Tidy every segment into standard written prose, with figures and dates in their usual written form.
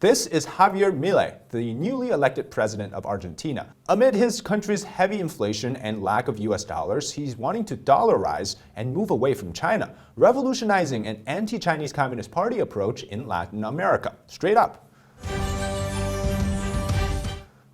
This is Javier Milei, the newly elected president of Argentina. Amid his country's heavy inflation and lack of US dollars, he's wanting to dollarize and move away from China, revolutionizing an anti-Chinese Communist Party approach in Latin America. Straight up.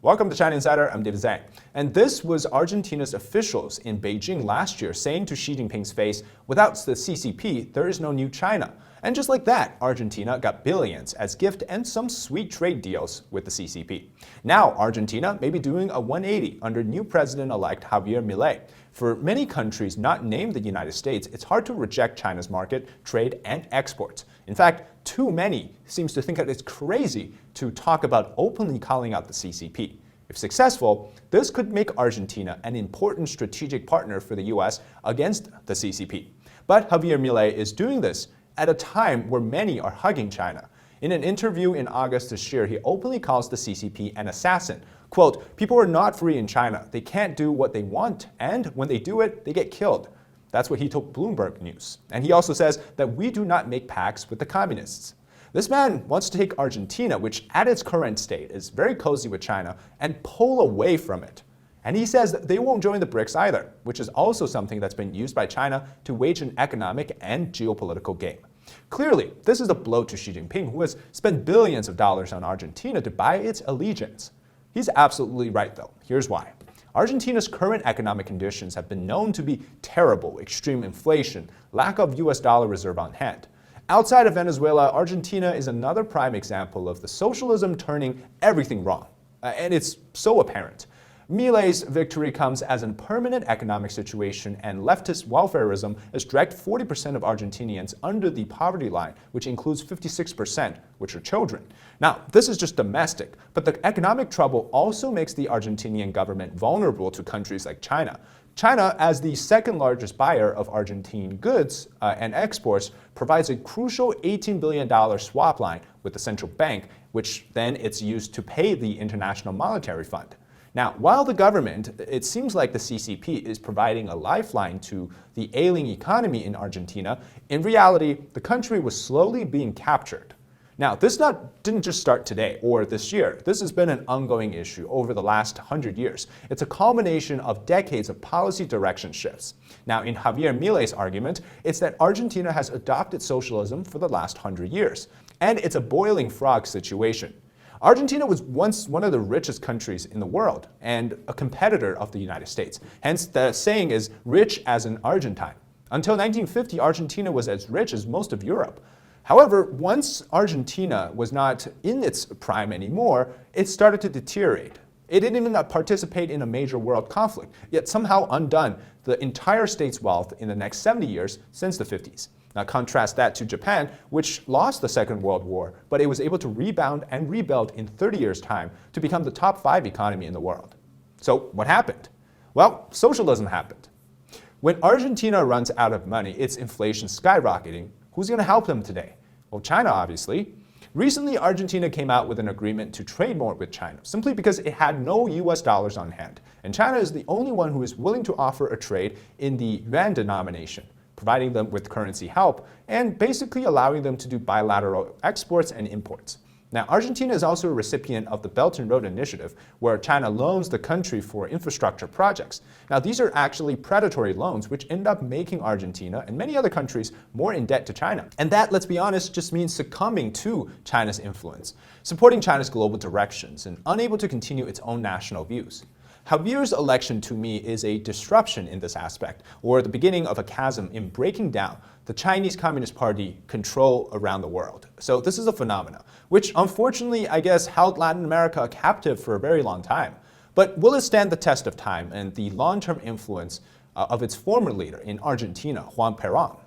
Welcome to China Insider, I'm David Zhang. And this was Argentina's officials in Beijing last year saying to Xi Jinping's face, without the CCP, there is no new China. And just like that, Argentina got billions as gift and some sweet trade deals with the CCP. Now, Argentina may be doing a 180 under new president-elect Javier Milei. For many countries not named the United States, it's hard to reject China's market, trade, and exports. In fact, too many seems to think that it's crazy to talk about openly calling out the CCP. If successful, this could make Argentina an important strategic partner for the US against the CCP. But Javier Milei is doing this at a time where many are hugging China. In an interview in August this year, he openly calls the CCP an assassin. Quote, "People are not free in China. They can't do what they want, and when they do it, they get killed." That's what he told Bloomberg News. And he also says that we do not make pacts with the communists. This man wants to take Argentina, which at its current state is very cozy with China, and pull away from it. And he says that they won't join the BRICS either, which is also something that's been used by China to wage an economic and geopolitical game. Clearly, this is a blow to Xi Jinping, who has spent billions of dollars on Argentina to buy its allegiance. He's absolutely right, though. Here's why. Argentina's current economic conditions have been known to be terrible: extreme inflation, lack of US dollar reserve on hand. Outside of Venezuela, Argentina is another prime example of the socialism turning everything wrong. And it's so apparent. Milei's victory comes as a permanent economic situation, and leftist welfarism has dragged 40% of Argentinians under the poverty line, which includes 56%, which are children. Now, this is just domestic, but the economic trouble also makes the Argentinian government vulnerable to countries like China. China, as the second largest buyer of Argentine goods and exports, provides a crucial $18 billion swap line with the central bank, which then it's used to pay the International Monetary Fund. Now, while the government, it seems like the CCP is providing a lifeline to the ailing economy in Argentina, in reality, the country was slowly being captured. Now, this didn't just start today or this year. This has been an ongoing issue over the last 100 years. It's a culmination of decades of policy direction shifts. Now, in Javier Milei's argument, it's that Argentina has adopted socialism for the last 100 years, and it's a boiling frog situation. Argentina was once one of the richest countries in the world and a competitor of the United States. Hence, the saying is rich as an Argentine. Until 1950, Argentina was as rich as most of Europe. However, once Argentina was not in its prime anymore, it started to deteriorate. It didn't even participate in a major world conflict, yet somehow undone the entire state's wealth in the next 70 years since the 50s. Now contrast that to Japan, which lost the Second World War, but it was able to rebound and rebuild in 30 years' time to become the top 5 economy in the world. So what happened? Well, socialism happened. When Argentina runs out of money, its inflation skyrocketing, who's going to help them today? Well, China, obviously. Recently, Argentina came out with an agreement to trade more with China, simply because it had no US dollars on hand. And China is the only one who is willing to offer a trade in the yuan denomination, providing them with currency help and basically allowing them to do bilateral exports and imports. Now, Argentina is also a recipient of the Belt and Road Initiative, where China loans the country for infrastructure projects. Now, these are actually predatory loans, which end up making Argentina and many other countries more in debt to China. And that, let's be honest, just means succumbing to China's influence, supporting China's global directions, and unable to continue its own national views. Javier's election to me is a disruption in this aspect, or the beginning of a chasm in breaking down the Chinese Communist Party control around the world. So this is a phenomenon, which unfortunately, I guess, held Latin America captive for a very long time. But will it stand the test of time and the long-term influence of its former leader in Argentina, Juan Perón?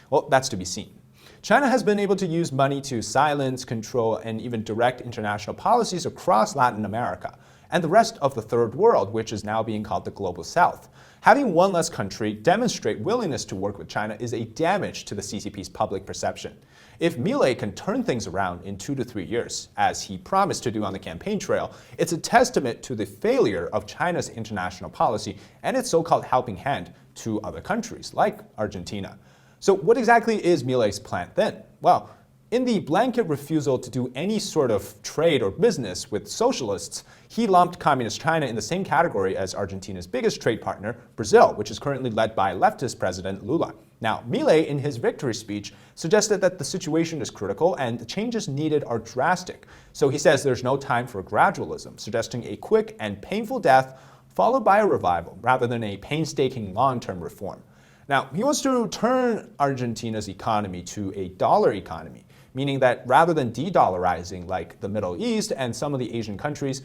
Well, that's to be seen. China has been able to use money to silence, control, and even direct international policies across Latin America and the rest of the third world, which is now being called the Global South. Having one less country demonstrate willingness to work with China is a damage to the CCP's public perception. If Milei can turn things around in 2 to 3 years, as he promised to do on the campaign trail, it's a testament to the failure of China's international policy and its so-called helping hand to other countries like Argentina. So what exactly is Milei's plan then? Well, In the blanket refusal to do any sort of trade or business with socialists, he lumped Communist China in the same category as Argentina's biggest trade partner, Brazil, which is currently led by leftist President Lula. Now, Milei, in his victory speech, suggested that the situation is critical and the changes needed are drastic. So he says there's no time for gradualism, suggesting a quick and painful death followed by a revival, rather than a painstaking long-term reform. Now, he wants to turn Argentina's economy to a dollar economy, meaning that rather than de-dollarizing like the Middle East and some of the Asian countries,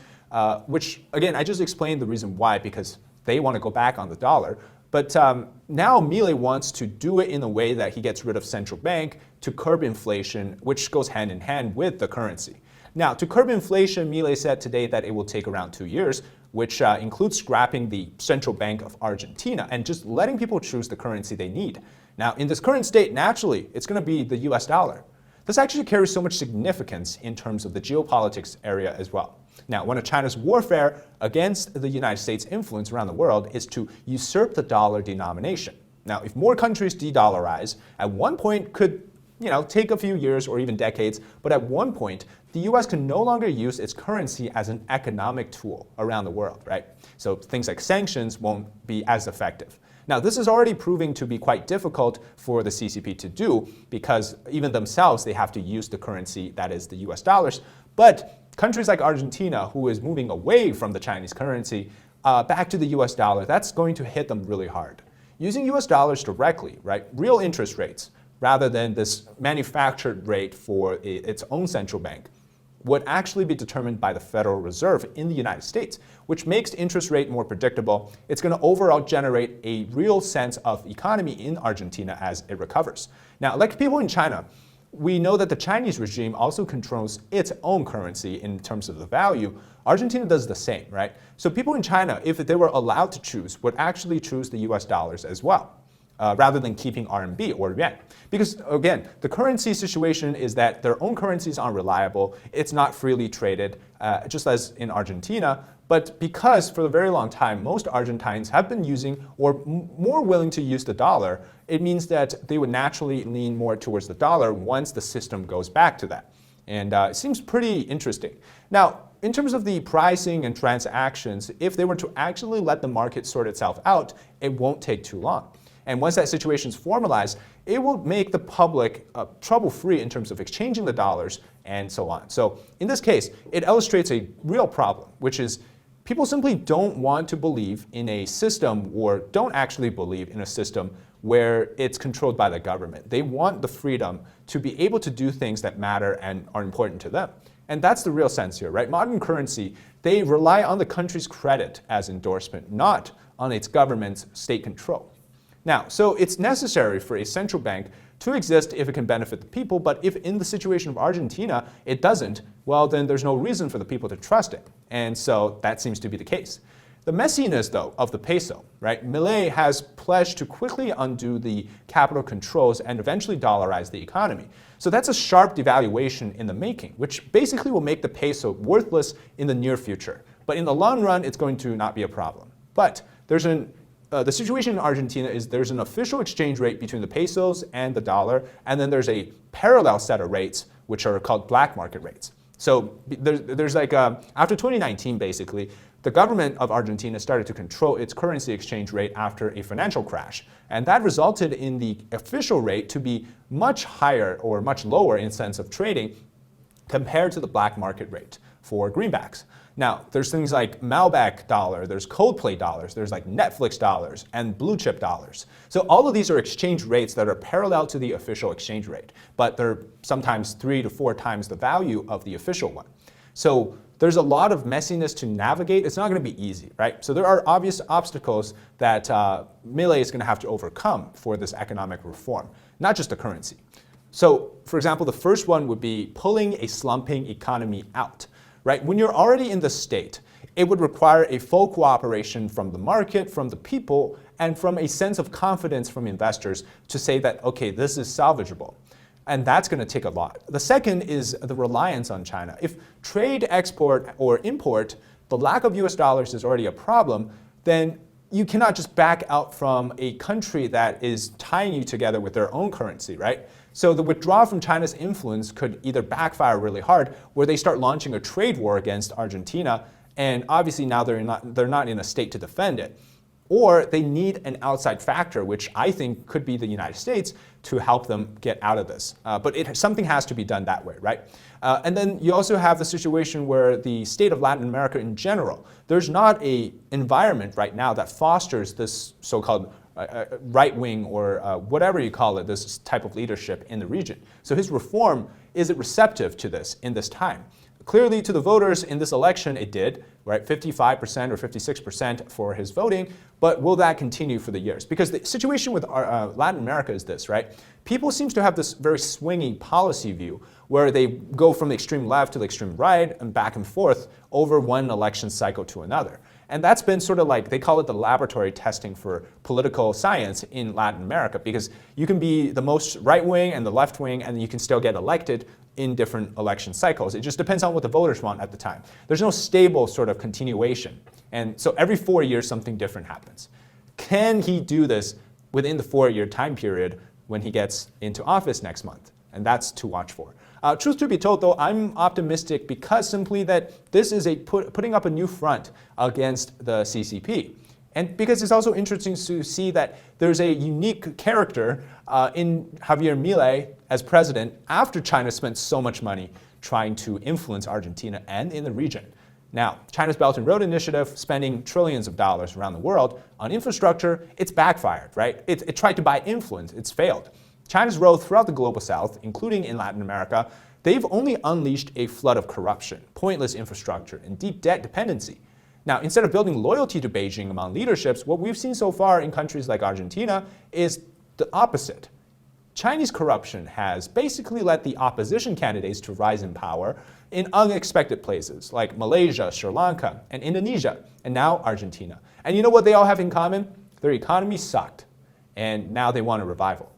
which, again, I just explained the reason why, because they want to go back on the dollar. But now Milei wants to do it in a way that he gets rid of central bank to curb inflation, which goes hand in hand with the currency. Now, to curb inflation, Milei said today that it will take around 2 years, which includes scrapping the Central Bank of Argentina and just letting people choose the currency they need. Now, in this current state, naturally, it's going to be the US dollar. This actually carries so much significance in terms of the geopolitics area as well. Now, one of China's warfare against the United States' influence around the world is to usurp the dollar denomination. Now, if more countries de-dollarize, at one point could take a few years or even decades, but at one point, the US can no longer use its currency as an economic tool around the world, right? So things like sanctions won't be as effective. Now, this is already proving to be quite difficult for the CCP to do because even themselves, they have to use the currency that is the US dollars. But countries like Argentina, who is moving away from the Chinese currency back to the US dollar, that's going to hit them really hard. Using US dollars directly, right, real interest rates, rather than this manufactured rate for its own central bank, would actually be determined by the Federal Reserve in the United States, which makes the interest rate more predictable. It's going to overall generate a real sense of economy in Argentina as it recovers. Now, like people in China, we know that the Chinese regime also controls its own currency in terms of the value. Argentina does the same, right? So people in China, if they were allowed to choose, would actually choose the US dollars as well. Rather than keeping RMB or yuan. Because again, the currency situation is that their own currencies aren't reliable, it's not freely traded, just as in Argentina, but because for a very long time, most Argentines have been using or more willing to use the dollar, it means that they would naturally lean more towards the dollar once the system goes back to that. And it seems pretty interesting. Now, in terms of the pricing and transactions, if they were to actually let the market sort itself out, it won't take too long. And once that situation is formalized, it will make the public trouble-free in terms of exchanging the dollars and so on. So in this case, it illustrates a real problem, which is people simply don't want to believe in a system or don't actually believe in a system where it's controlled by the government. They want the freedom to be able to do things that matter and are important to them. And that's the real sense here, right? Modern currency, they rely on the country's credit as endorsement, not on its government's state control. Now, so it's necessary for a central bank to exist if it can benefit the people, but if in the situation of Argentina it doesn't, well, then there's no reason for the people to trust it. And so that seems to be the case. The messiness, though, of the peso, right? Milei has pledged to quickly undo the capital controls and eventually dollarize the economy. So that's a sharp devaluation in the making, which basically will make the peso worthless in the near future. But in the long run, it's going to not be a problem. But there's the situation in Argentina is there's an official exchange rate between the pesos and the dollar, and then there's a parallel set of rates, which are called black market rates. So there's like, after 2019, basically, the government of Argentina started to control its currency exchange rate after a financial crash. And that resulted in the official rate to be much higher or much lower in sense of trading compared to the black market rate for greenbacks. Now, there's things like Malbec dollar, there's Coldplay dollars, there's like Netflix dollars, and blue chip dollars. So all of these are exchange rates that are parallel to the official exchange rate, but they're sometimes 3 to 4 times the value of the official one. So there's a lot of messiness to navigate. It's not going to be easy, right? So there are obvious obstacles that Milei is going to have to overcome for this economic reform, not just the currency. So, for example, the first one would be pulling a slumping economy out. Right? When you're already in the state, it would require a full cooperation from the market, from the people, and from a sense of confidence from investors to say that, okay, this is salvageable. And that's going to take a lot. The second is the reliance on China. If trade, export, or import, the lack of US dollars is already a problem, then you cannot just back out from a country that is tying you together with their own currency, right? So the withdrawal from China's influence could either backfire really hard, where they start launching a trade war against Argentina, and obviously now they're not in a state to defend it. Or they need an outside factor, which I think could be the United States, to help them get out of this. But something has to be done that way, right? And then you also have the situation where the state of Latin America in general, there's not an environment right now that fosters this so-called right-wing or whatever you call it, this type of leadership in the region. So his reform, is it receptive to this in this time? Clearly, to the voters in this election, it did, right? 55% or 56% for his voting. But will that continue for the years? Because the situation with Latin America is this, right? People seem to have this very swingy policy view where they go from the extreme left to the extreme right and back and forth over one election cycle to another. And that's been sort of like, they call it the laboratory testing for political science in Latin America, because you can be the most right wing and the left wing, and you can still get elected in different election cycles. It just depends on what the voters want at the time. There's no stable sort of continuation. And so every 4 years, something different happens. Can he do this within the 4-year time period when he gets into office next month? And that's to watch for. Truth to be told, though, I'm optimistic because simply that this is putting up a new front against the CCP. And because it's also interesting to see that there's a unique character in Javier Milei as president after China spent so much money trying to influence Argentina and in the region. Now, China's Belt and Road Initiative, spending trillions of dollars around the world on infrastructure, it's backfired, right? It tried to buy influence, it's failed. China's role throughout the global south, including in Latin America, they've only unleashed a flood of corruption, pointless infrastructure, and deep debt dependency. Now, instead of building loyalty to Beijing among leaderships, what we've seen so far in countries like Argentina is the opposite. Chinese corruption has basically led the opposition candidates to rise in power in unexpected places like Malaysia, Sri Lanka, and Indonesia, and now Argentina. And you know what they all have in common? Their economy sucked, and now they want a revival.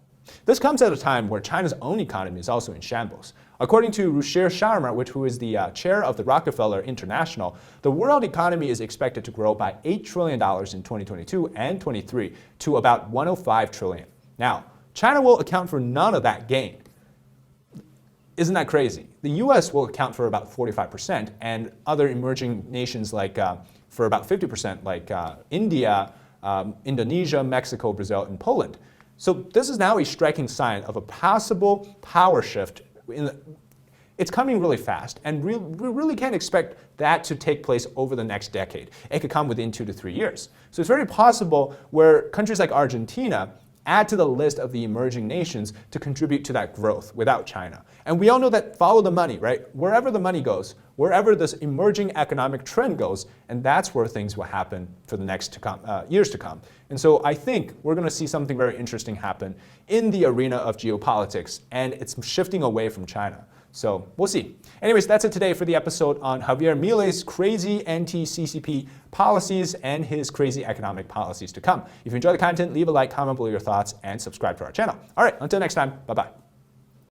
This comes at a time where China's own economy is also in shambles. According to Ruchir Sharma, who is the chair of the Rockefeller International, the world economy is expected to grow by $8 trillion in 2022 and 23 to about $105 trillion. Now, China will account for none of that gain. Isn't that crazy? The US will account for about 45%, and other emerging nations like for about 50%, like India, Indonesia, Mexico, Brazil, and Poland. So this is now a striking sign of a possible power shift. It's coming really fast, and we really can't expect that to take place over the next decade. It could come within 2 to 3 years. So it's very possible where countries like Argentina add to the list of the emerging nations to contribute to that growth without China. And we all know that follow the money, right? Wherever the money goes, wherever this emerging economic trend goes, and that's where things will happen for the next years to come. And so I think we're going to see something very interesting happen in the arena of geopolitics, and it's shifting away from China. So we'll see. Anyways, that's it today for the episode on Javier Milei's crazy anti-CCP policies and his crazy economic policies to come. If you enjoy the content, leave a like, comment below your thoughts, and subscribe to our channel. All right, until next time, bye-bye.